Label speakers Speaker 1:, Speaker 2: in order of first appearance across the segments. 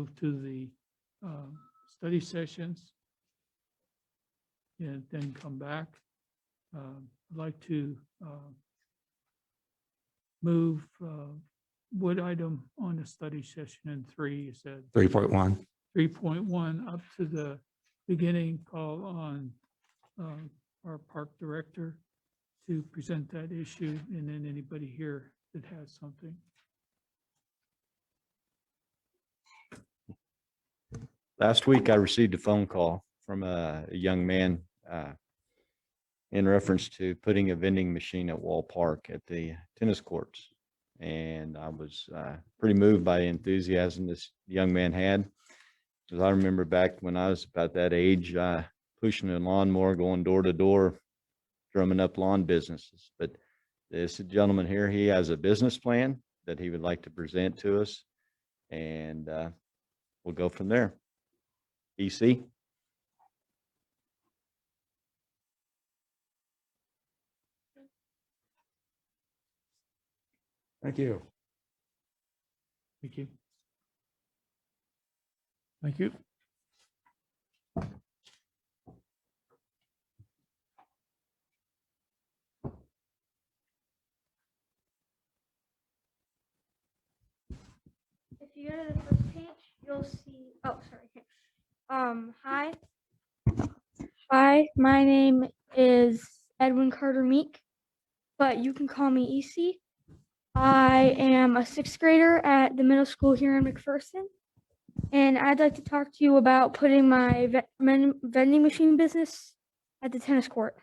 Speaker 1: move to the study sessions and then come back. I'd like to move what item on the study session in 3, you said?
Speaker 2: 3.1.
Speaker 1: 3.1 up to the beginning, call on our park director to present that issue, and then anybody here that has something.
Speaker 3: Last week, I received a phone call from a young man in reference to putting a vending machine at Wall Park at the tennis courts. And I was pretty moved by the enthusiasm this young man had. Because I remember back when I was about that age, pushing a lawnmower, going door to door, drumming up lawn businesses. But this gentleman here, he has a business plan that he would like to present to us. And we'll go from there. EC?
Speaker 2: Thank you.
Speaker 1: Thank you. Thank you.
Speaker 4: If you go to the first page, you'll see, oh, sorry. Hi. Hi, my name is Edwin Carter Meek, but you can call me EC. I am a 6th grader at the middle school here in McPherson, and I'd like to talk to you about putting my vending machine business at the tennis court.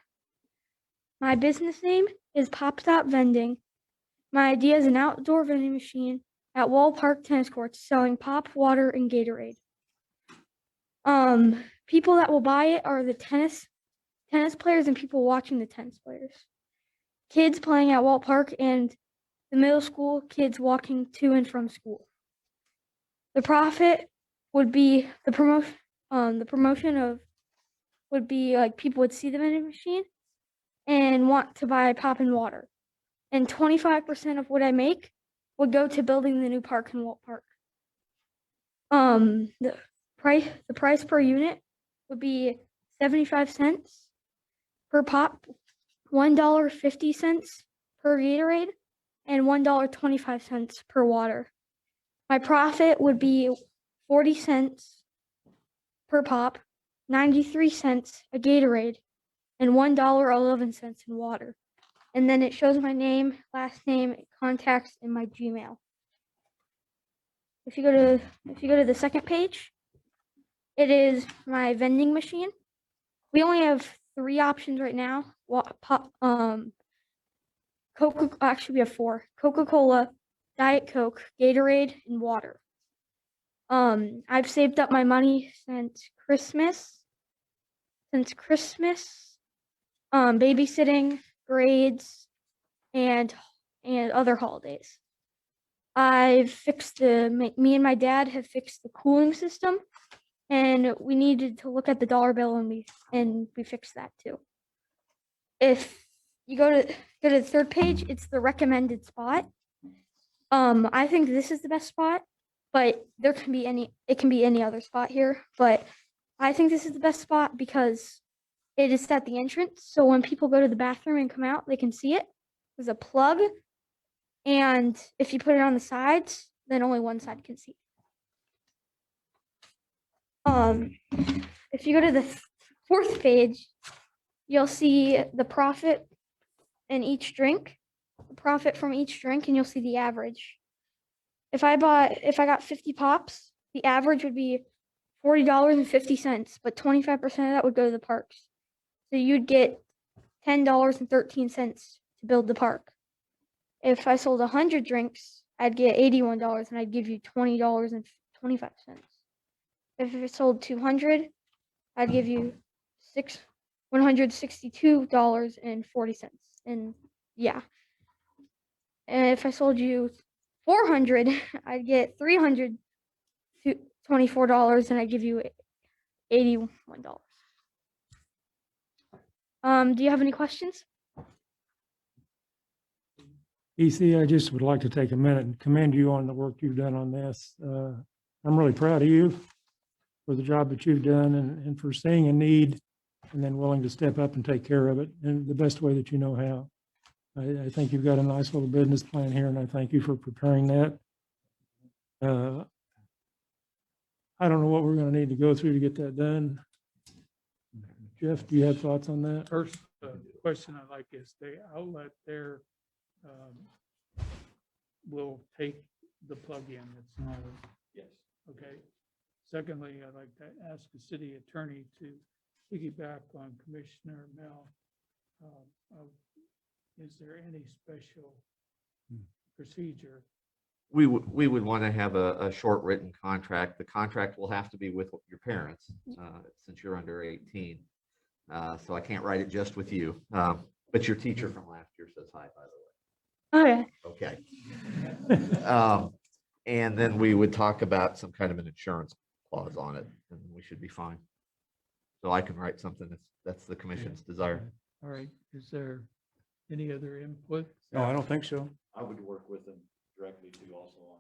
Speaker 4: My business name is Pop Stop Vending. My idea is an outdoor vending machine at Wall Park tennis courts selling pop, water, and Gatorade. People that will buy it are the tennis players and people watching the tennis players. Kids playing at Wall Park and the middle school kids walking to and from school. The profit would be the promotion of would be like people would see the vending machine and want to buy pop and water. And 25% of what I make would go to building the new park in Walt Park. The price per unit would be 75 cents per pop, $1.50 per Gatorade, and $1.25 per water. My profit would be 40 cents per pop, 93 cents a Gatorade, and $1.11 in water. And then it shows my name, last name, contacts, and my Gmail. If you go to the second page, it is my vending machine. We only have 3 options right now. Actually, we have 4: Coca-Cola, Diet Coke, Gatorade, and water. I've saved up my money since Christmas. Babysitting, grades, and other holidays. I've fixed me and my dad have fixed the cooling system, and we needed to look at the dollar bill, and we fixed that too. If you go to the third page, it's the recommended spot. I think this is the best spot, but it can be any other spot here, but I think this is the best spot because it is at the entrance, so when people go to the bathroom and come out, they can see it. There's a plug, and if you put it on the sides, then only one side can see. If you go to the 4th page, you'll see the profit in each drink, the profit from each drink, and you'll see the average. If I got 50 pops, the average would be $40.50, but 25% of that would go to the parks. So you'd get $10.13 to build the park. If I sold 100 drinks, I'd get $81 and I'd give you $20.25. If I sold 200, I'd give you $162.40. And yeah. And if I sold you 400, I'd get $324 and I'd give you $81. Do you have any questions?
Speaker 5: EC, I just would like to take a minute and commend you on the work you've done on this.
Speaker 2: I'm really proud of you for the job that you've done and for seeing a need and then willing to step up and take care of it in the best way that you know how. I think you've got a nice little business plan here, and I thank you for preparing that. I don't know what we're gonna need to go through to get that done. Jeff, do you have thoughts on that?
Speaker 1: First, question I like is the outlet there will take the plug-in. It's not a. Yes. Okay. Secondly, I'd like to ask the city attorney to piggyback on Commissioner Mel. Is there any special procedure?
Speaker 5: We would want to have a short written contract. The contract will have to be with your parents, since you're under 18. So I can't write it just with you. But your teacher from last year says hi, by the way.
Speaker 4: Okay.
Speaker 5: Okay. And then we would talk about some kind of an insurance clause on it, and we should be fine. So I can write something that's the commission's desire.
Speaker 1: All right, is there any other input?
Speaker 2: No, I don't think so.
Speaker 3: I would work with them directly too, also on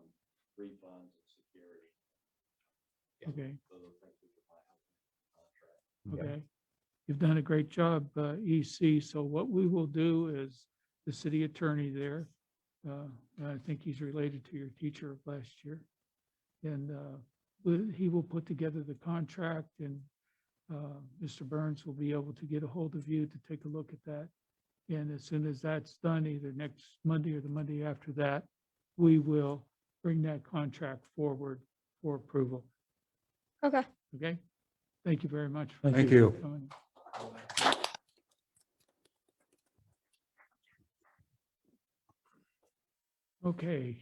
Speaker 3: refunds and security.
Speaker 1: Okay,
Speaker 3: Those are things we could find out in the contract.
Speaker 1: okay. You've done a great job, EC. So what we will do is the city attorney there, I think he's related to your teacher of last year. And he will put together the contract, and Mr. Burns will be able to get a hold of you to take a look at that. And as soon as that's done, either next Monday or the Monday after that, we will bring that contract forward for approval.
Speaker 4: Okay.
Speaker 1: Okay? Thank you very much.
Speaker 2: Thank you.
Speaker 1: for coming. Okay,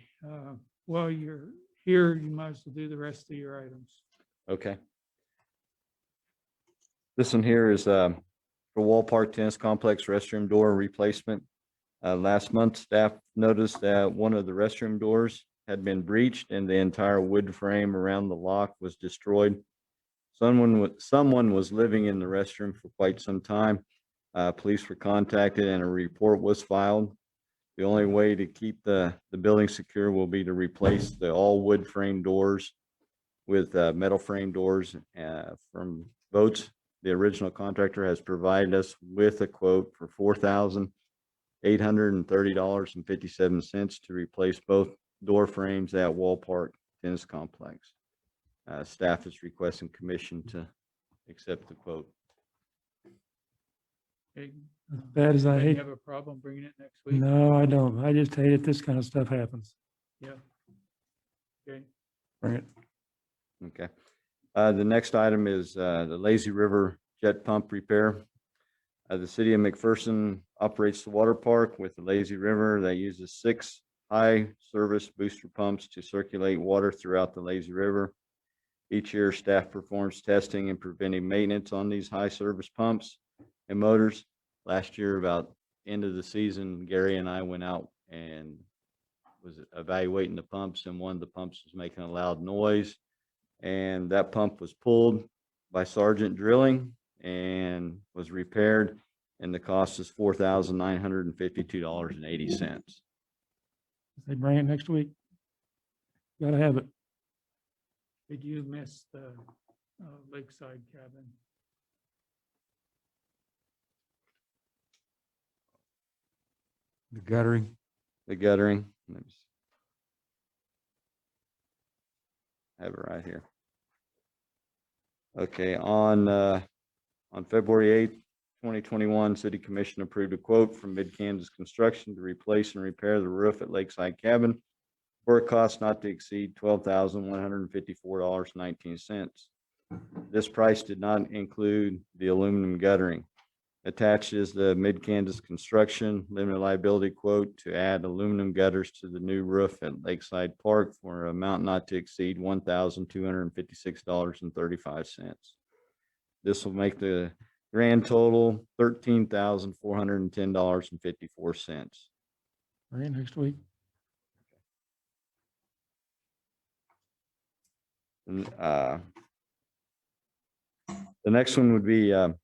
Speaker 1: while you're here, you might as well do the rest of your items.
Speaker 3: Okay. This one here is for Wall Park Tennis Complex restroom door replacement. Last month, staff noticed that one of the restroom doors had been breached and the entire wood frame around the lock was destroyed. Someone was living in the restroom for quite some time. Police were contacted and a report was filed. The only way to keep the building secure will be to replace the all wood frame doors with metal frame doors from Votes. The original contractor has provided us with a quote for $4,830.57 to replace both door frames at Wall Park Tennis Complex. Staff is requesting commission to accept the quote.
Speaker 1: Okay,
Speaker 2: As bad as I
Speaker 1: you
Speaker 2: hate,
Speaker 1: have a problem bringing it next week?
Speaker 2: no, I don't. I just hate it. This kind of stuff happens.
Speaker 1: Yeah. Okay,
Speaker 2: Bring it.
Speaker 3: Okay. The next item is the Lazy River jet pump repair. The city of McPherson operates the water park with the Lazy River that uses 6 high service booster pumps to circulate water throughout the Lazy River. Each year, staff performs testing and preventive maintenance on these high service pumps and motors. Last year, about end of the season, Gary and I went out and was evaluating the pumps, and one of the pumps was making a loud noise. And that pump was pulled by Sergeant Drilling and was repaired, and the cost is $4,952.80.
Speaker 2: They bring it next week. Gotta have it.
Speaker 1: did you miss the lakeside cabin?
Speaker 6: The guttering.
Speaker 3: The guttering. Let me see. I have it right here. Okay, on February 8th, 2021, City Commission approved a quote from Mid-Kansas Construction to replace and repair the roof at Lakeside Cabin for a cost not to exceed $12,154.19. This price did not include the aluminum guttering. Attached is the Mid-Kansas Construction limited liability quote to add aluminum gutters to the new roof at Lakeside Park for an amount not to exceed $1,256.35. This will make the grand total $13,410.54.
Speaker 2: Bring it next week.
Speaker 3: And, the next one would be the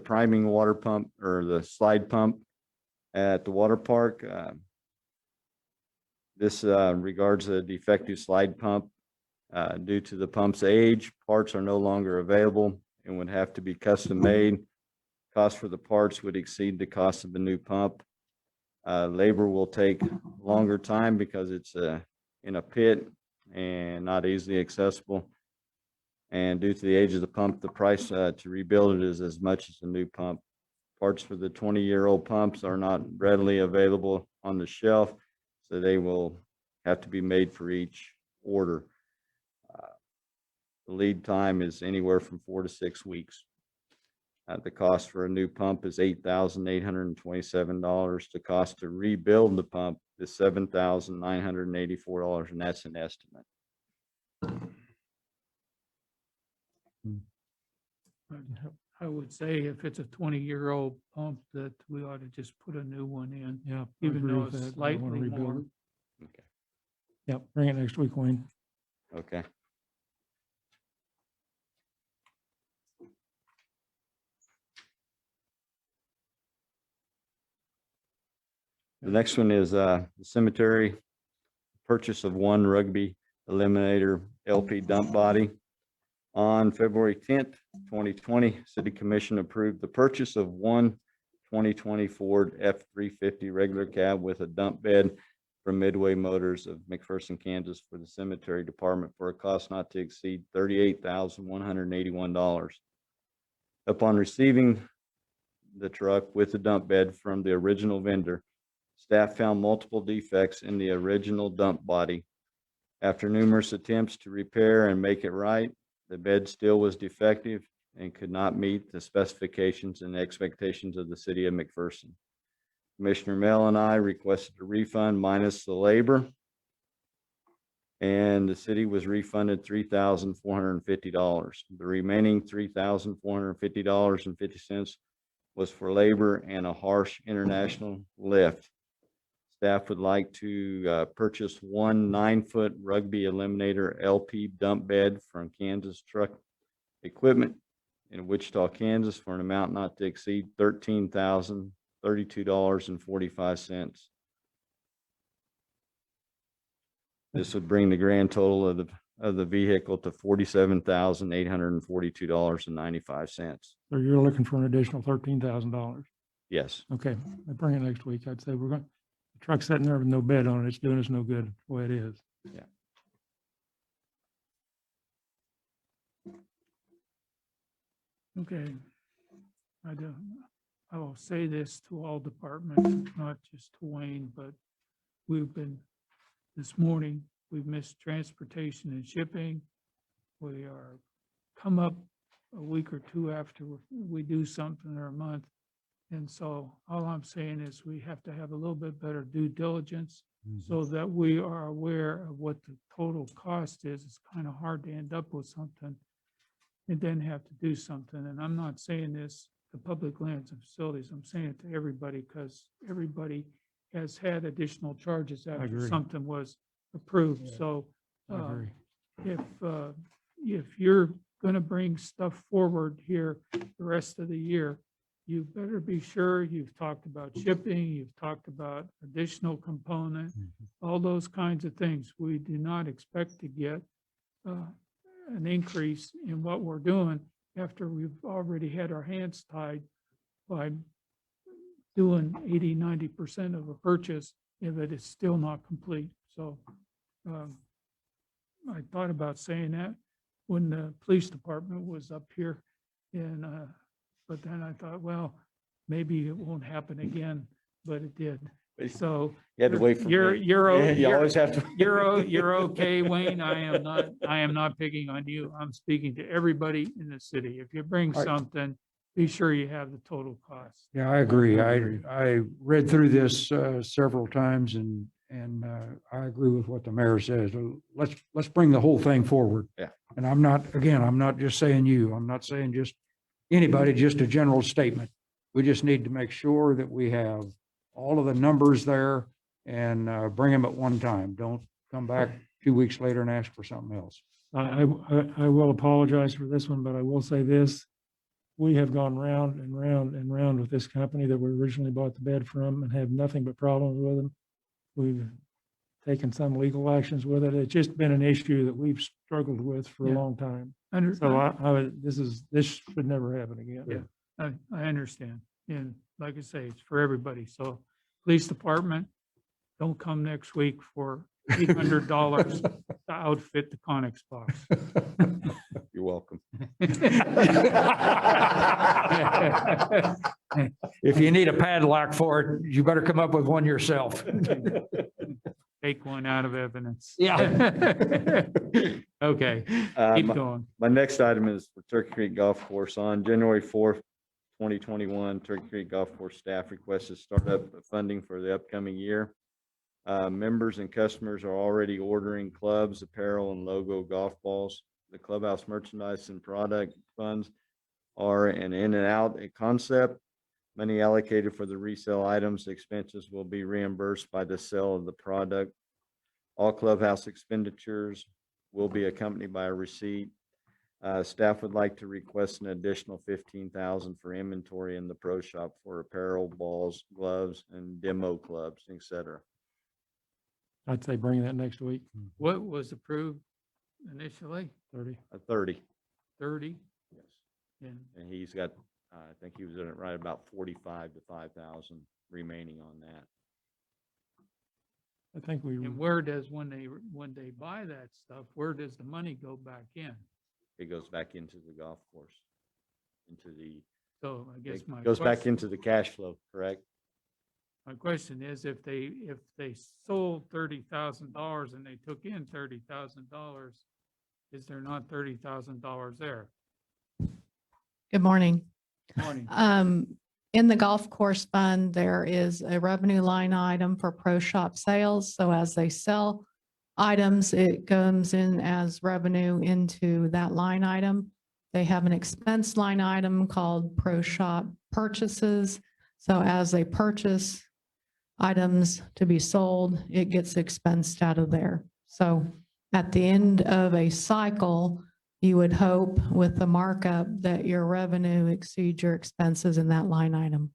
Speaker 3: priming water pump or the slide pump at the water park. This regards a defective slide pump Due to the pump's age, parts are no longer available and would have to be custom made. Cost for the parts would exceed the cost of a new pump. Labor will take longer time because it's in a pit and not easily accessible. And due to the age of the pump, the price to rebuild it is as much as a new pump. Parts for the 20-year-old pumps are not readily available on the shelf, so they will have to be made for each order. The lead time is anywhere from 4 to 6 weeks. The cost for a new pump is $8,827. The cost to rebuild the pump is $7,984, and that's an estimate.
Speaker 1: I would say if it's a 20-year-old pump, that we ought to just put a new one in,
Speaker 2: Yeah. I
Speaker 1: even
Speaker 2: agree
Speaker 1: though
Speaker 2: with
Speaker 1: it's
Speaker 2: that. I wanna
Speaker 1: slightly
Speaker 2: rebuild
Speaker 1: more.
Speaker 2: it. Yep, bring it next week, Wayne.
Speaker 3: Okay. The next one is the cemetery purchase of one rugby eliminator LP dump body. On February 10th, 2020, City Commission approved the purchase of one 2020 Ford F-350 regular cab with a dump bed from Midway Motors of McPherson, Kansas for the cemetery department for a cost not to exceed $38,181. Upon receiving the truck with the dump bed from the original vendor, staff found multiple defects in the original dump body. After numerous attempts to repair and make it right, the bed still was defective and could not meet the specifications and expectations of the city of McPherson. Commissioner Mel and I requested a refund minus the labor, and the city was refunded $3,450. The remaining $3,450.50 was for labor and a harsh international lift. Staff would like to purchase one 9-foot rugby eliminator LP dump bed from Kansas Truck Equipment in Wichita, Kansas for an amount not to exceed $13,032.45. This would bring the grand total of the vehicle to $47,842.95.
Speaker 2: So you're looking for an additional $13,000.
Speaker 3: Yes.
Speaker 2: Okay, I bring it next week. I'd say we're going, the truck's sitting there with no bed on it. It's doing us no good the way it is.
Speaker 1: Okay. I will say this to all departments, not just to Wayne, but this morning, we've missed transportation and shipping. We are come up a week or two after we do something or a month. And so all I'm saying is we have to have a little bit better due diligence so that we are aware of what the total cost is. It's kind of hard to end up with something and then have to do something. And I'm not saying this to public lands and facilities. I'm saying it to everybody because everybody has had additional charges after
Speaker 2: agree.
Speaker 1: something was approved.
Speaker 2: Yeah.
Speaker 1: So
Speaker 2: I agree.
Speaker 1: if you're going to bring stuff forward here the rest of the year, you better be sure you've talked about shipping, you've talked about additional component, all those kinds of things. We do not expect to get an increase in what we're doing after we've already had our hands tied by doing 80–90% of a purchase if it is still not complete. So I thought about saying that when the police department was up here, and but then I thought, well, maybe it won't happen again, but it did. So
Speaker 3: You had to wait for
Speaker 1: you're
Speaker 3: me.
Speaker 1: you're
Speaker 3: You always have to.
Speaker 1: you're okay, Wayne. I am not picking on you. I'm speaking to everybody in the city. If you bring something, be sure you have the total cost.
Speaker 6: Yeah, I agree.
Speaker 2: I agree.
Speaker 6: I read through this several times and I agree with what the mayor says. Let's bring the whole thing forward.
Speaker 3: Yeah.
Speaker 6: And I'm not just saying you. I'm not saying just anybody, just a general statement. We just need to make sure that we have all of the numbers there and bring them at one time. Don't come back 2 weeks later and ask for something else.
Speaker 2: I will apologize for this one, but I will say this. We have gone round and round and round with this company that we originally bought the bed from and have nothing but problems with them. We've taken some legal actions with it. It's just been an issue that we've struggled with for a
Speaker 1: Yeah.
Speaker 2: long time.
Speaker 1: Under,
Speaker 2: So this should never happen again.
Speaker 1: Yeah. I understand. And like I say, it's for everybody. So police department, don't come next week for $800 to outfit the Conex box.
Speaker 3: You're welcome.
Speaker 6: If you need a padlock for it, you better come up with one yourself.
Speaker 1: Take one out of evidence.
Speaker 6: Yeah.
Speaker 1: Okay,
Speaker 3: Uh,
Speaker 1: keep
Speaker 3: my-
Speaker 1: going.
Speaker 3: My next item is for Turkey Creek Golf Course. On January 4th, 2021, Turkey Creek Golf Course staff requested startup funding for the upcoming year. Members and customers are already ordering clubs, apparel, and logo golf balls. The clubhouse merchandise and product funds are an in and out a concept. Money allocated for the resale items, expenses will be reimbursed by the sale of the product. All clubhouse expenditures will be accompanied by a receipt. Staff would like to request an additional 15,000 for inventory in the pro shop for apparel, balls, gloves, and demo clubs, et cetera.
Speaker 2: I'd say bring that next week,
Speaker 1: What was approved initially?
Speaker 2: 30.
Speaker 3: 30.
Speaker 1: 30?
Speaker 3: Yes.
Speaker 1: And
Speaker 3: And he's got, I think he was at right about 45 to 5,000 remaining on that.
Speaker 2: I think we,
Speaker 1: And where does, when they buy that stuff, where does the money go back in?
Speaker 3: It goes back into the golf course, into the,
Speaker 1: So I guess
Speaker 3: it goes back into the cash flow, correct?
Speaker 1: my question is, if they sold $30,000 and they took in $30,000, is there not $30,000 there?
Speaker 7: Good morning.
Speaker 1: Morning.
Speaker 7: In the golf course fund, there is a revenue line item for pro shop sales. So as they sell items, it comes in as revenue into that line item. They have an expense line item called pro shop purchases. So as they purchase items to be sold, it gets expensed out of there. So at the end of a cycle, you would hope with the markup that your revenue exceeds your expenses in that line item.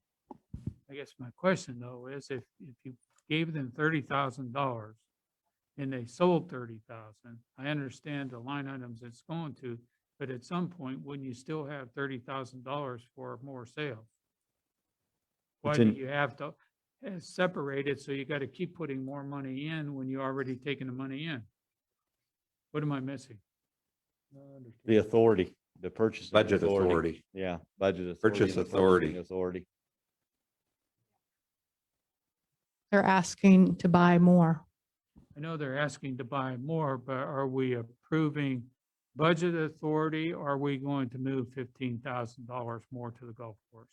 Speaker 1: I guess my question though is if you gave them $30,000 and they sold 30,000, I understand the line items it's going to, but at some point, wouldn't you still have $30,000 for more sales? Why
Speaker 3: It's
Speaker 1: do
Speaker 3: in-
Speaker 1: you have to separate it so you got to keep putting more money in when you're already taking the money in? What am I missing?
Speaker 3: The authority, the purchase.
Speaker 8: Budget authority.
Speaker 3: Yeah, budget authority.
Speaker 8: Purchase
Speaker 3: and the
Speaker 8: authority.
Speaker 3: purchasing Authority.
Speaker 7: They're asking to buy more.
Speaker 1: I know they're asking to buy more, but are we approving budget authority? Or are we going to move $15,000 more to the golf course?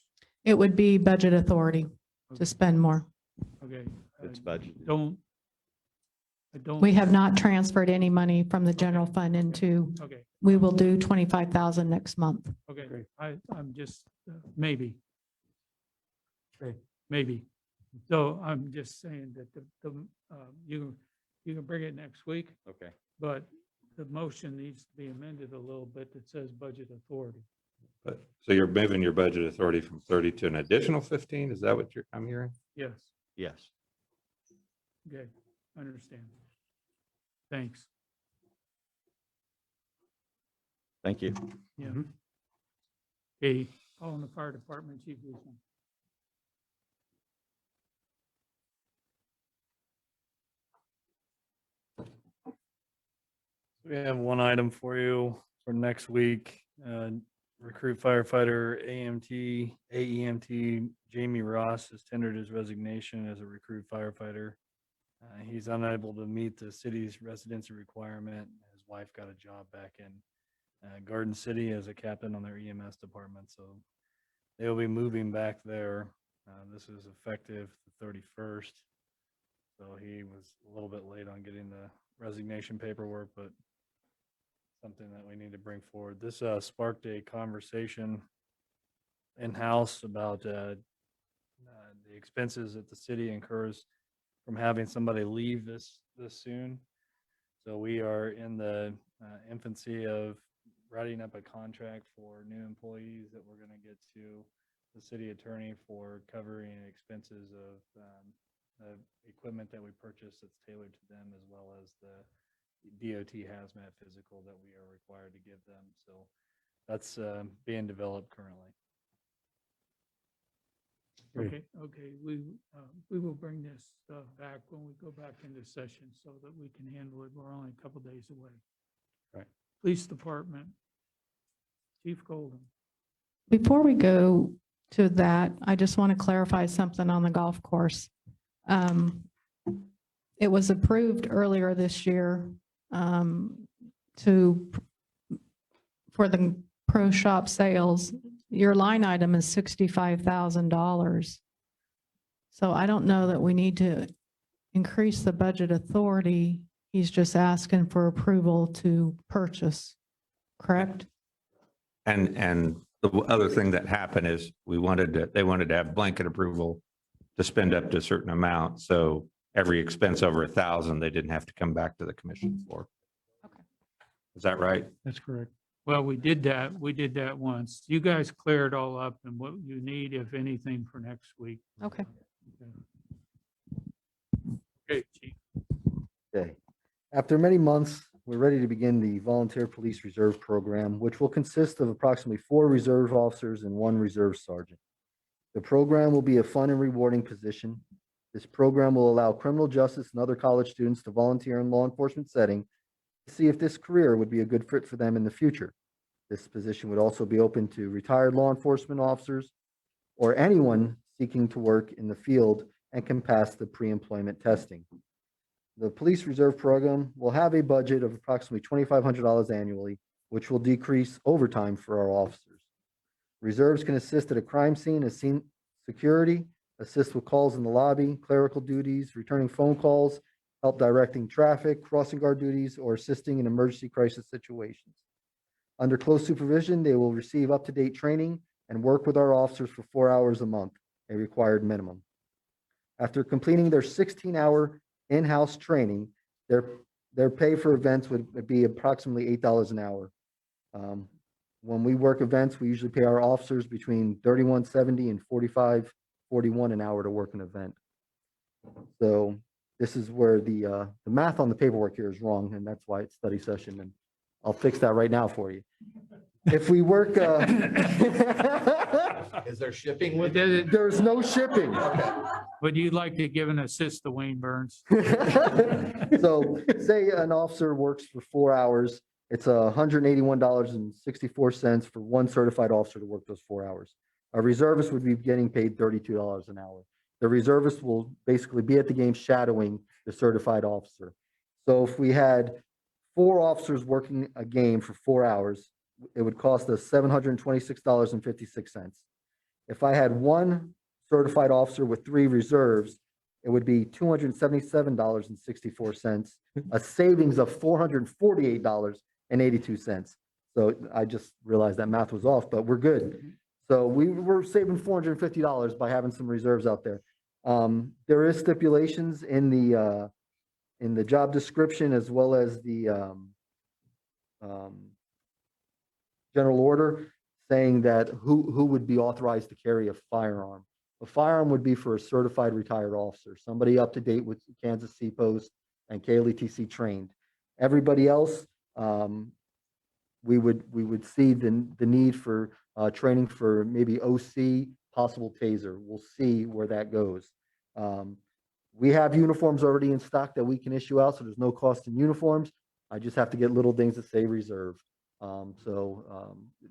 Speaker 7: It would be budget authority
Speaker 1: Okay,
Speaker 7: to spend more.
Speaker 1: okay.
Speaker 3: It's
Speaker 1: I
Speaker 3: budgeted.
Speaker 1: don't.
Speaker 7: We have not transferred any money from the general fund into,
Speaker 1: Okay,
Speaker 7: we will do 25,000 next month.
Speaker 1: okay.
Speaker 2: Great.
Speaker 1: I'm just, maybe.
Speaker 2: Okay.
Speaker 1: Maybe. So I'm just saying that you can bring it next week,
Speaker 3: Okay.
Speaker 1: but the motion needs to be amended a little bit that says budget authority.
Speaker 8: But, so you're moving your budget authority from 30 to an additional 15? Is that what I'm hearing?
Speaker 1: Yes,
Speaker 3: Yes.
Speaker 1: okay, I understand. Thanks.
Speaker 3: Thank you.
Speaker 1: Yeah.
Speaker 6: Mhm.
Speaker 1: Okay, calling the fire department, Chief Guzman.
Speaker 9: We have one item for you for next week. Recruit firefighter AEMT Jamie Ross has tendered his resignation as a recruit firefighter. He's unable to meet the city's residency requirement. His wife got a job back in Garden City as a captain on their EMS department, so they'll be moving back there. This is effective the 31st. So he was a little bit late on getting the resignation paperwork, but something that we need to bring forward. This sparked a conversation in-house about the expenses that the city incurs from having somebody leave this soon. So we are in the infancy of writing up a contract for new employees that we're going to get to the city attorney for covering expenses of equipment that we purchased that's tailored to them, as well as the DOT hazmat physical that we are required to give them. So that's being developed currently.
Speaker 1: Okay, we will bring this back when we go back into session so that we can handle it. We're only a couple days away.
Speaker 6: Right.
Speaker 1: Police Department, Chief Golden.
Speaker 7: Before we go to that, I just want to clarify something on the golf course. It was approved earlier this year for the pro shop sales. Your line item is $65,000. So I don't know that we need to increase the budget authority. He's just asking for approval to purchase, correct?
Speaker 8: And the other thing that happened is they wanted to have blanket approval to spend up to a certain amount. So every expense over 1,000, they didn't have to come back to the commission for.
Speaker 7: Okay.
Speaker 8: Is that right?
Speaker 2: That's correct.
Speaker 1: Well, we did that. We did that once. You guys clear it all up and what you need, if anything, for next week.
Speaker 7: Okay.
Speaker 1: Okay, Chief.
Speaker 10: Okay. After many months, we're ready to begin the Volunteer Police Reserve Program, which will consist of approximately 4 reserve officers and 1 reserve sergeant. The program will be a fun and rewarding position. This program will allow criminal justice and other college students to volunteer in law enforcement setting to see if this career would be a good fit for them in the future. This position would also be open to retired law enforcement officers or anyone seeking to work in the field and can pass the pre-employment testing. The Police Reserve Program will have a budget of approximately $2,500 annually, which will decrease overtime for our officers. Reserves can assist at a crime scene as scene security, assist with calls in the lobby, clerical duties, returning phone calls, help directing traffic, crossing guard duties, or assisting in emergency crisis situations. Under close supervision, they will receive up-to-date training and work with our officers for 4 hours a month, a required minimum. After completing their 16-hour in-house training, their pay for events would be approximately $8 an hour. When we work events, we usually pay our officers between $31.70 and $45.41 an hour to work an event. So this is where the math on the paperwork here is wrong, and that's why it's study session, and I'll fix that right now for you. If we work,
Speaker 5: Is there shipping with
Speaker 1: Did
Speaker 5: it?
Speaker 1: it-
Speaker 10: there's no shipping.
Speaker 1: Would you like to give an assist to Wayne Burns?
Speaker 10: So say an officer works for 4 hours, it's $181.64 for one certified officer to work those 4 hours. A reservist would be getting paid $32 an hour. The reservist will basically be at the game shadowing the certified officer. So if we had 4 officers working a game for 4 hours, it would cost us $726.56. If I had 1 certified officer with 3 reserves, it would be $277.64, a savings of $448.82. So I just realized that math was off, but we're good. So we were saving $450 by having some reserves out there. There is stipulations in the job description as well as the general order saying that who would be authorized to carry a firearm. A firearm would be for a certified retired officer, somebody up to date with Kansas CPOS and KLETC trained. Everybody else, we would see the need for training for maybe OC, possible taser. We'll see where that goes. We have uniforms already in stock that we can issue out, so there's no cost in uniforms. I just have to get little things that say reserve.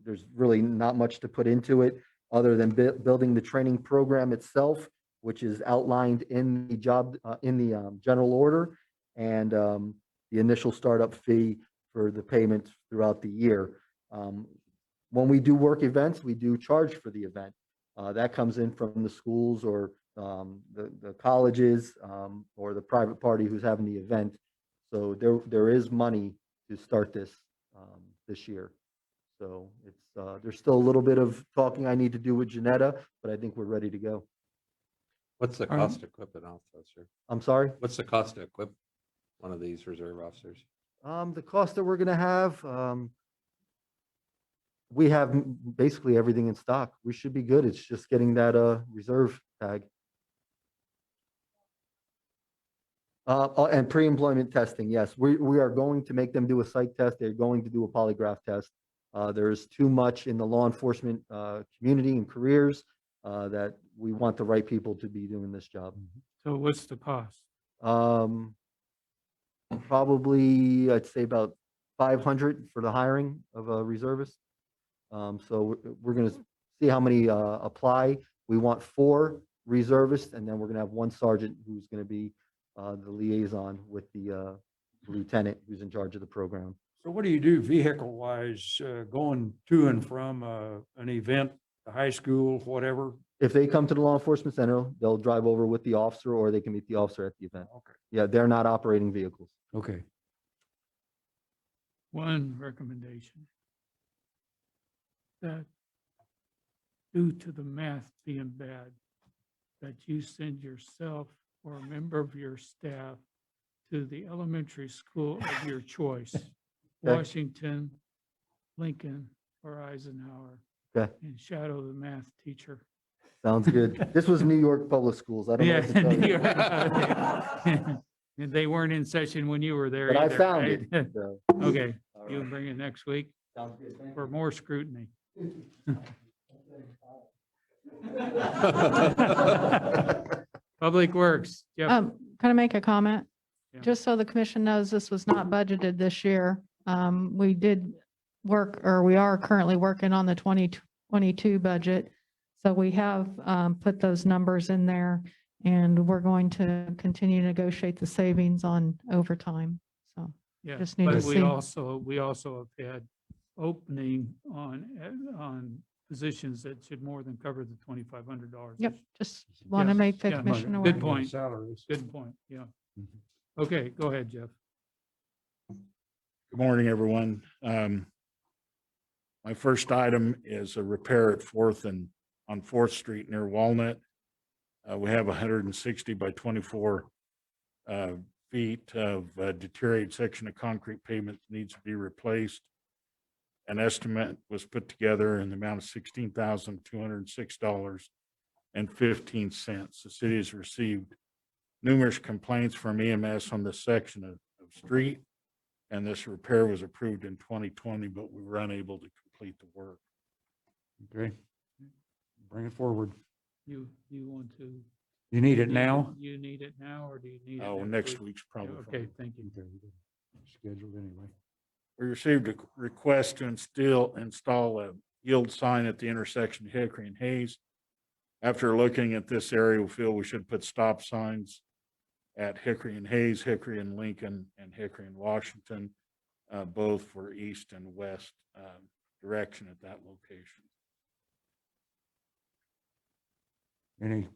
Speaker 10: There's really not much to put into it other than building the training program itself, which is outlined in the general order, and the initial startup fee for the payments throughout the year. When we do work events, we do charge for the event. That comes in from the schools or the colleges or the private party who's having the event. So there is money to start this year. So it's there's still a little bit of talking I need to do with Janetta, but I think we're ready to go.
Speaker 8: What's the
Speaker 2: All right.
Speaker 8: cost to equip an officer?
Speaker 10: I'm sorry.
Speaker 8: What's the cost to equip one of these reserve officers?
Speaker 10: The cost that we're gonna have, we have basically everything in stock. We should be good. It's just getting that reserve tag. And pre-employment testing, yes. We are going to make them do a psych test. They're going to do a polygraph test. There's too much in the law enforcement community and careers that we want the right people to be doing this job.
Speaker 1: So what's the cost?
Speaker 10: Probably, I'd say about 500 for the hiring of a reservist. So we're gonna see how many apply. We want 4 reservists, and then we're gonna have 1 sergeant who's gonna be the liaison with the lieutenant who's in charge of the program.
Speaker 6: So what do you do vehicle wise, going to and from an event, the high school, whatever?
Speaker 10: If they come to the law enforcement center, they'll drive over with the officer, or they can meet the officer at the event.
Speaker 6: Okay.
Speaker 10: Yeah, they're not operating vehicles.
Speaker 6: Okay.
Speaker 1: One recommendation. That due to the math being bad, that you send yourself or a member of your staff to the elementary school of your choice, Washington, Lincoln, or Eisenhower,
Speaker 10: Okay,
Speaker 1: and shadow the math teacher.
Speaker 10: sounds good. This was New York Public Schools. I don't know
Speaker 1: Yeah,
Speaker 10: what to tell you.
Speaker 1: and they weren't in session when you were there
Speaker 10: But I
Speaker 1: either,
Speaker 10: found
Speaker 1: right?
Speaker 10: it. so,
Speaker 1: Okay,
Speaker 10: all
Speaker 1: you
Speaker 10: right.
Speaker 1: can bring it next week
Speaker 10: Sounds good. Thank
Speaker 1: for more scrutiny.
Speaker 10: you.
Speaker 1: Public Works, Jeff.
Speaker 7: Can I make a comment?
Speaker 1: Yeah.
Speaker 7: Just so the commission knows, this was not budgeted this year. We did work, or we are currently working on the 2022 budget. So we have put those numbers in there, and we're going to continue to negotiate the savings on overtime. So
Speaker 1: Yeah,
Speaker 7: just need
Speaker 1: but
Speaker 7: to
Speaker 1: we
Speaker 7: see.
Speaker 1: also have had opening on positions that should more than cover the $2,500.
Speaker 7: Yep, just want to
Speaker 1: Yes,
Speaker 7: make the
Speaker 1: yeah,
Speaker 7: commission
Speaker 1: good
Speaker 7: aware.
Speaker 1: point.
Speaker 6: Salaries.
Speaker 1: Good point, yeah.
Speaker 6: Mhm.
Speaker 1: Okay, go ahead, Jeff.
Speaker 11: Good morning, everyone. My first item is a repair at on Fourth Street near Walnut. We have 160 by 24 feet of deteriorated section of concrete pavement that needs to be replaced. An estimate was put together in the amount of $16,206.15. The city has received numerous complaints from EMS on this section of street. And this repair was approved in 2020, but we were unable to complete the work.
Speaker 6: Okay. Bring it forward.
Speaker 1: You want to?
Speaker 6: You need it now?
Speaker 1: You need it now, or do you need it?
Speaker 11: Oh, next week's probably.
Speaker 1: Okay,
Speaker 11: fine.
Speaker 1: thank you.
Speaker 6: Okay, scheduled anyway.
Speaker 11: We received a request to install a yield sign at the intersection of Hickory and Hayes. After looking at this area, we feel we should put stop signs at Hickory and Hayes, Hickory and Lincoln, and Hickory and Washington, both for east and west direction at that location.
Speaker 6: Any,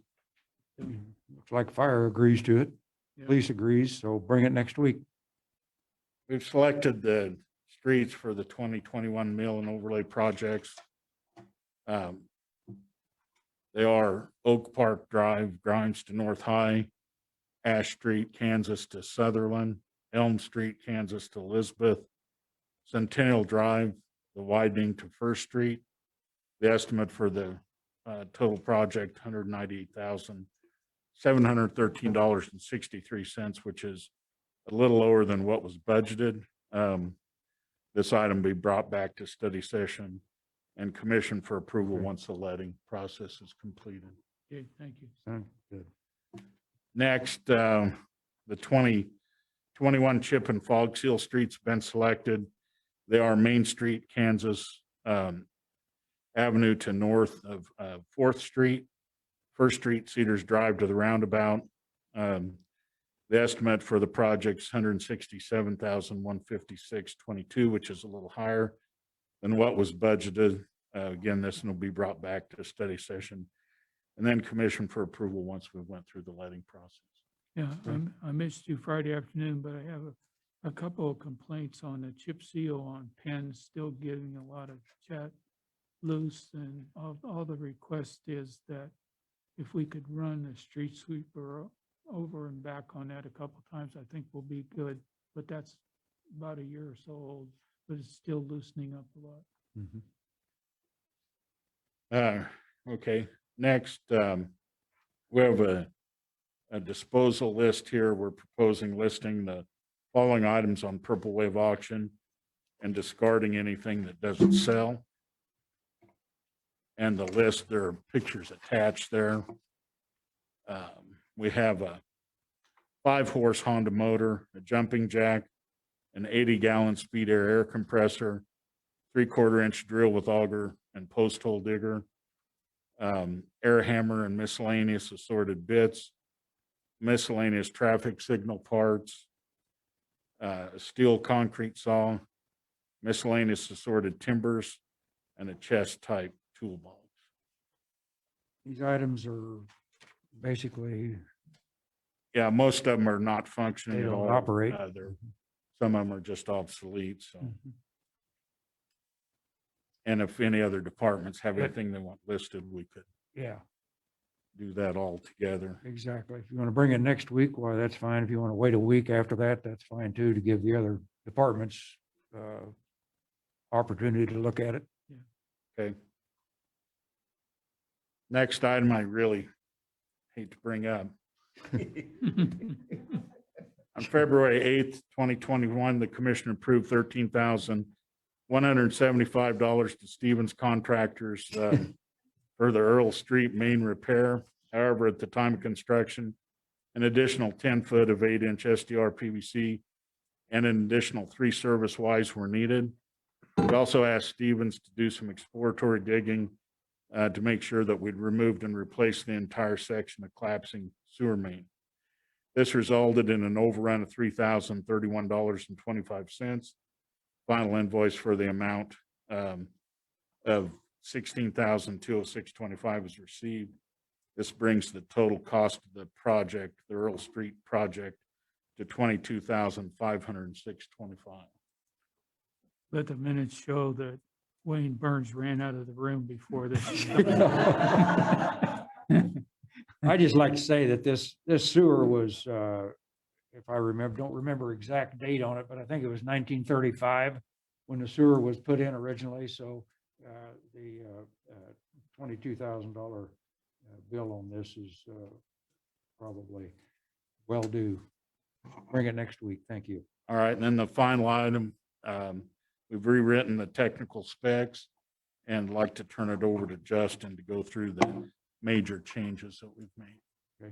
Speaker 6: looks like fire agrees to it.
Speaker 1: Yeah.
Speaker 6: Police agrees, so bring it next week.
Speaker 11: We've selected the streets for the 2021 mill and overlay projects. They are Oak Park Drive, Grimes to North High, Ash Street, Kansas to Sutherland, Elm Street, Kansas to Elizabeth, Centennial Drive, the widening to First Street. The estimate for the total project, $198,713.63, which is a little lower than what was budgeted. This item be brought back to study session and commission for approval
Speaker 6: Okay.
Speaker 11: once the letting process is completed.
Speaker 1: Okay, thank you.
Speaker 6: Sounds good.
Speaker 11: Next, the 2021 chip and fog seal streets have been selected. They are Main Street, Kansas, Avenue to north of 4th Street, First Street, Cedars Drive to the roundabout. The estimate for the project's $167,156.22, which is a little higher than what was budgeted. Again, this will be brought back to study session and then commission for approval once we went through the letting process.
Speaker 1: Yeah, I missed you Friday afternoon, but I have a couple of complaints on the chip seal on Penn, still getting a lot of chat loose, and all the request is that if we could run the street sweeper over and back on that a couple times, I think we'll be good. But that's about a year or so old, but it's still loosening up a lot.
Speaker 6: Mhm.
Speaker 11: Okay, next, we have a a disposal list here. We're proposing listing the following items on Purple Wave Auction and discarding anything that doesn't sell. And the list, there are pictures attached there. We have a 5-horse Honda motor, a jumping jack, an 80-gallon speed air compressor, 3/4-inch drill with auger and post hole digger, air hammer and miscellaneous assorted bits, miscellaneous traffic signal parts, a steel concrete saw, miscellaneous assorted timbers, and a chest type toolbox.
Speaker 6: These items are basically,
Speaker 11: Yeah, most of them are not functioning
Speaker 6: They
Speaker 11: at
Speaker 6: don't
Speaker 11: all.
Speaker 6: operate.
Speaker 11: Some of them are just obsolete, so.
Speaker 6: Mhm.
Speaker 11: And if any other departments have
Speaker 6: But-
Speaker 11: anything they want listed, we could
Speaker 6: yeah,
Speaker 11: do that all together.
Speaker 6: exactly. If you want to bring it next week, well, that's fine. If you want to wait a week after that, that's fine too, to give the other departments opportunity to look at it.
Speaker 11: Okay. Next item I really hate to bring up. On February 8th, 2021, the commission approved $13,175 to Stevens Contractors for the Earl Street main repair. However, at the time of construction, an additional 10 foot of 8-inch SDR PVC and an additional 3 service Ys were needed. We also asked Stevens to do some exploratory digging to make sure that we'd removed and replaced the entire section of collapsing sewer main. This resulted in an overrun of $3,031.25. Final invoice for the amount of $16,206.25 was received. This brings the total cost of the project, the Earl Street project, to $22,506.25.
Speaker 1: Let the minutes show that Wayne Burns ran out of the room before this.
Speaker 6: I just like to say that this sewer was, if I remember, don't remember exact date on it, but I think it was 1935 when the sewer was put in originally. So the $22,000 bill on this is probably well due. Bring it next week. Thank you.
Speaker 11: All right, and then the final item, we've rewritten the technical specs and like to turn it over to Justin to go through the major changes that we've made.
Speaker 6: Okay.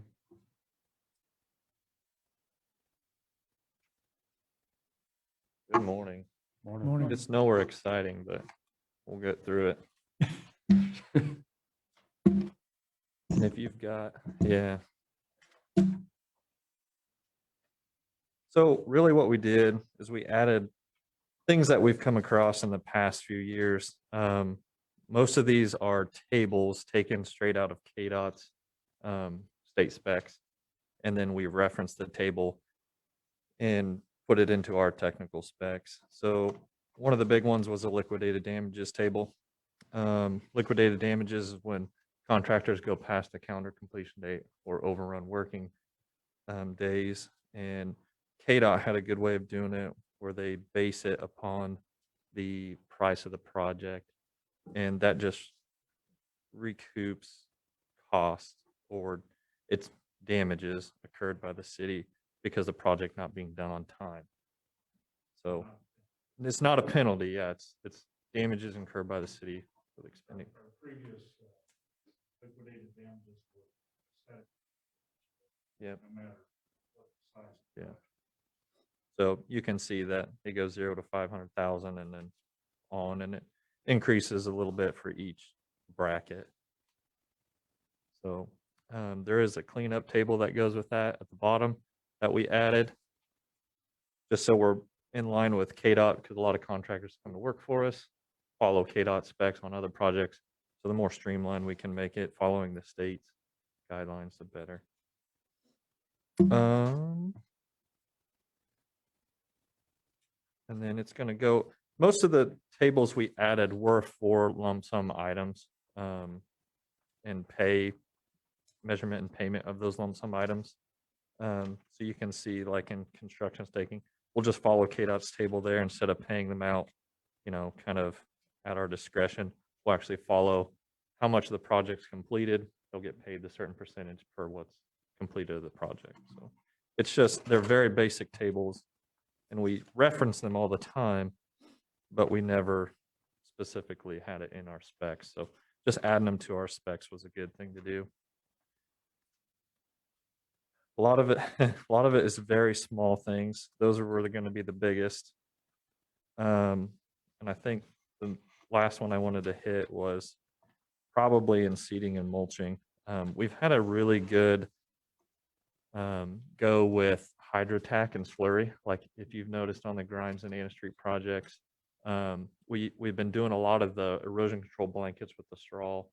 Speaker 12: Good morning.
Speaker 6: Morning.
Speaker 12: It's nowhere exciting, but we'll get through it. And if you've got, yeah. So really what we did is we added things that we've come across in the past few years. Most of these are tables taken straight out of KDOT's state specs. And then we reference the table and put it into our technical specs. So one of the big ones was a liquidated damages table. Liquidated damages is when contractors go past the calendar completion date or overrun working days. And KDOT had a good way of doing it where they base it upon the price of the project. And that just recoups costs or its damages occurred by the city because the project not being done on time. So it's not a penalty. Yeah, it's damages incurred by the city for the expending.
Speaker 11: Previous liquidated damages were set.
Speaker 12: Yep.
Speaker 11: No matter what the size.
Speaker 12: Yeah. So you can see that it goes 0 to 500,000 and then on, and it increases a little bit for each bracket. So there is a cleanup table that goes with that at the bottom that we added, just so we're in line with KDOT, because a lot of contractors come to work for us, follow KDOT specs on other projects. So the more streamlined we can make it following the state's guidelines, the better. And then it's going to go, most of the tables we added were for lump sum items and pay measurement and payment of those lump sum items. So you can see like in construction staking, we'll just follow KDOT's table there instead of paying them out, you know, kind of at our discretion. We'll actually follow how much of the project's completed. They'll get paid a certain percentage per what's completed the project. So it's just, they're very basic tables and we reference them all the time, but we never specifically had it in our specs. So just adding them to our specs was a good thing to do. A lot of it, a lot of it is very small things. Those are really going to be the biggest. And I think the last one I wanted to hit was probably in seeding and mulching. We've had a really good go with hydrotack and slurry. Like if you've noticed on the Grimes and Anna Street projects, we've been doing a lot of the erosion control blankets with the straw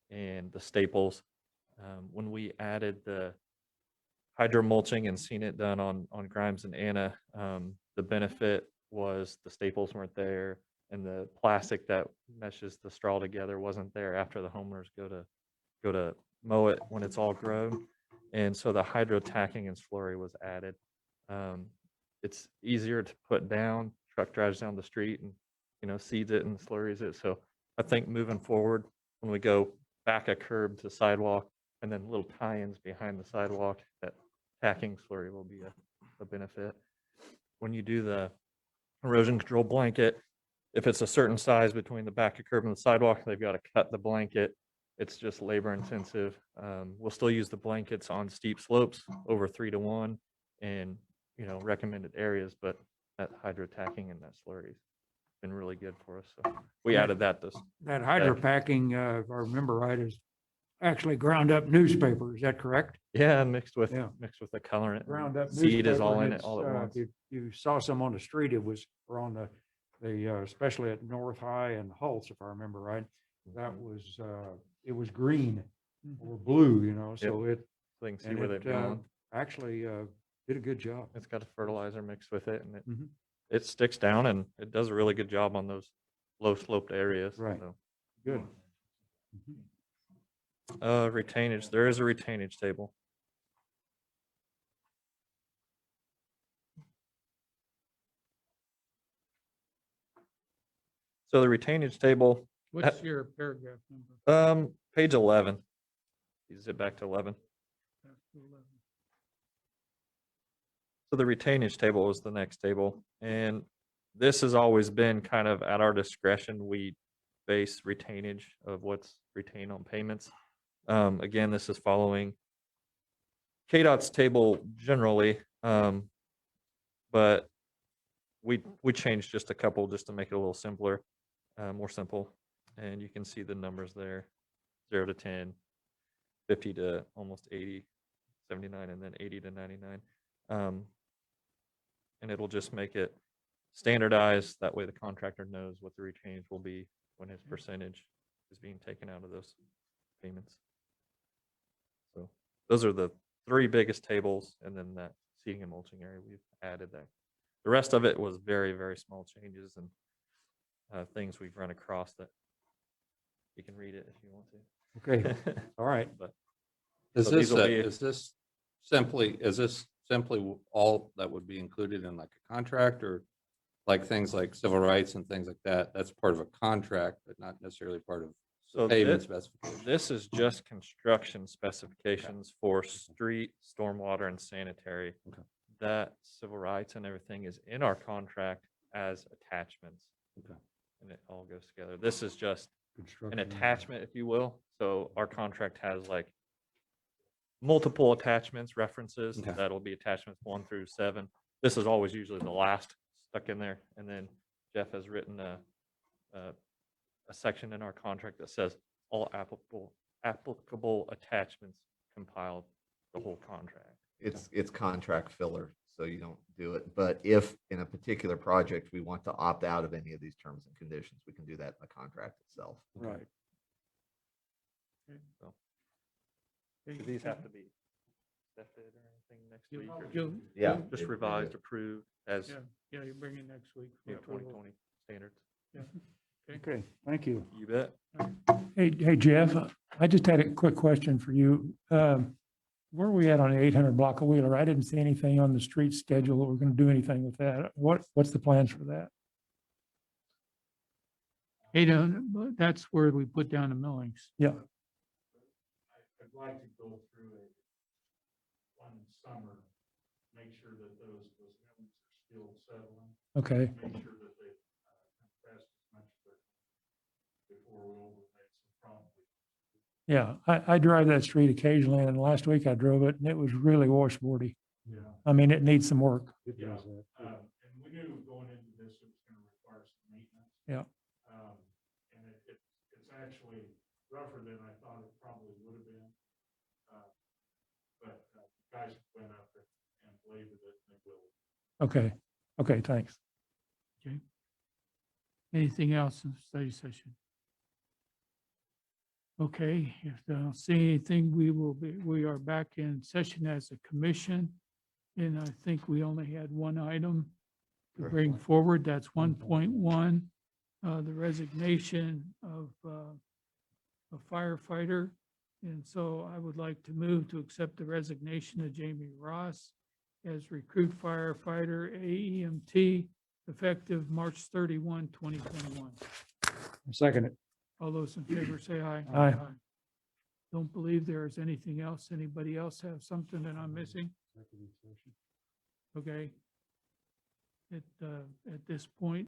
Speaker 12: and the staples. When we added the hydro mulching and seen it done on Grimes and Anna, the benefit was the staples weren't there and the plastic that meshes the straw together wasn't there after the homeowners go to mow it when it's all grown. And so the hydro tacking and slurry was added. It's easier to put down. Truck drives down the street and seeds it and slurries it. So I think moving forward, when we go back a curb to sidewalk and then little tie-ins behind the sidewalk, that tacking slurry will be a benefit. When you do the erosion control blanket, if it's a certain size between the back of curb and the sidewalk, they've got to cut the blanket. It's just labor intensive. We'll still use the blankets on steep slopes over 3-to-1 and recommended areas, but that hydro tacking and that slurry has been really good for us. So we added that this.
Speaker 6: That hydropacking, if I remember right, is actually ground up newspaper. Is that correct?
Speaker 12: Yeah, mixed with
Speaker 6: Yeah.
Speaker 12: the colorant.
Speaker 6: Ground up.
Speaker 12: Seed is all
Speaker 6: newspaper,
Speaker 12: in
Speaker 6: and
Speaker 12: it all at
Speaker 6: it's,
Speaker 12: once.
Speaker 6: If you saw some on the street, it was, or on the especially at North High and Holtz, if I remember right. That was, it was green or blue, so it,
Speaker 12: So they can see
Speaker 6: and
Speaker 12: where they've gone.
Speaker 6: actually did a good job.
Speaker 12: It's got a fertilizer mixed with it and
Speaker 6: Mhm.
Speaker 12: it sticks down and it does a really good job on those low sloped areas.
Speaker 6: Right.
Speaker 12: So,
Speaker 6: Good.
Speaker 12: retainage, there is a retainage table. So the retainage table,
Speaker 1: What's your paragraph number?
Speaker 12: page 11. You zip back to 11. So the retainage table is the next table. And this has always been kind of at our discretion. We base retainage of what's retained on payments. Again, this is following KDOT's table generally, but we changed just a couple just to make it a little simpler, more simple. And you can see the numbers there, 0 to 10, 50 to almost 80, 79, and then 80 to 99. And it'll just make it standardized. That way the contractor knows what the retainage will be when his percentage is being taken out of those payments. So those are the 3 biggest tables, and then that seeding and mulching area, we've added that. The rest of it was very, very small changes and things we've run across that you can read it if you want to.
Speaker 6: Okay, all right.
Speaker 12: But
Speaker 8: Is
Speaker 12: So these
Speaker 8: this,
Speaker 12: will be-
Speaker 8: is this simply all that would be included in like a contract, or like things like civil rights and things like that? That's part of a contract, but not necessarily part of
Speaker 12: So
Speaker 8: the payment
Speaker 12: thi-
Speaker 8: specification.
Speaker 12: This is just construction specifications for street, stormwater, and sanitary.
Speaker 8: Okay.
Speaker 12: That civil rights and everything is in our contract as attachments.
Speaker 8: Okay.
Speaker 12: And it all goes together. This is just an
Speaker 6: Construction.
Speaker 12: attachment, if you will. So our contract has like multiple attachments, references.
Speaker 8: Okay.
Speaker 12: That'll be attachments 1 through 7. This is always usually the last stuck in there. And then Jeff has written a section in our contract that says all applicable attachments compiled the whole contract.
Speaker 5: It's contract filler, so you don't do it. But if in a particular project, we want to opt out of any of these terms and conditions, we can do that in the contract itself.
Speaker 6: Right.
Speaker 12: So do these have to be accepted or anything next week? or
Speaker 1: You'll-
Speaker 5: Yeah.
Speaker 1: you'll-
Speaker 12: Just revised, approved as
Speaker 1: Yeah, you bring it next week. for approval.
Speaker 12: 2020 standards.
Speaker 6: Okay, thank you.
Speaker 12: You bet.
Speaker 2: Hey, Jeff, I just had a quick question for you. Where are we at on the 800 block of Wheeler? I didn't see anything on the street schedule that we're going to do anything with that. What's the plans for that?
Speaker 1: Hey, that's where we put down the millings.
Speaker 2: Yeah,
Speaker 12: I'd like to go through
Speaker 11: sometime in summer, make sure that those elements are still settling.
Speaker 2: Okay,
Speaker 11: Make sure that they compress as much of it before we overlay some problems.
Speaker 2: yeah, I drive that street occasionally, and last week I drove it, and it was really washboardy.
Speaker 11: Yeah.
Speaker 2: I mean, it needs some work.
Speaker 11: Yeah, and we knew going into this, it was gonna require some maintenance.
Speaker 2: Yeah.
Speaker 11: And it's actually rougher than I thought it probably would have been. But guys went up and bladed it, and they will.
Speaker 2: Okay, okay, thanks.
Speaker 1: Anything else in the study session? Okay, if I don't see anything, we are back in session as a commission. And I think we only had one item to bring forward. That's 1.1, the resignation of a firefighter. And so I would like to move to accept the resignation of Jamie Ross as recruit firefighter AEMT effective March 31, 2021.
Speaker 6: Second it.
Speaker 1: All those in favor say aye.
Speaker 2: Aye.
Speaker 1: Don't believe there is anything else. Anybody else have something that I'm missing? Okay. At this point,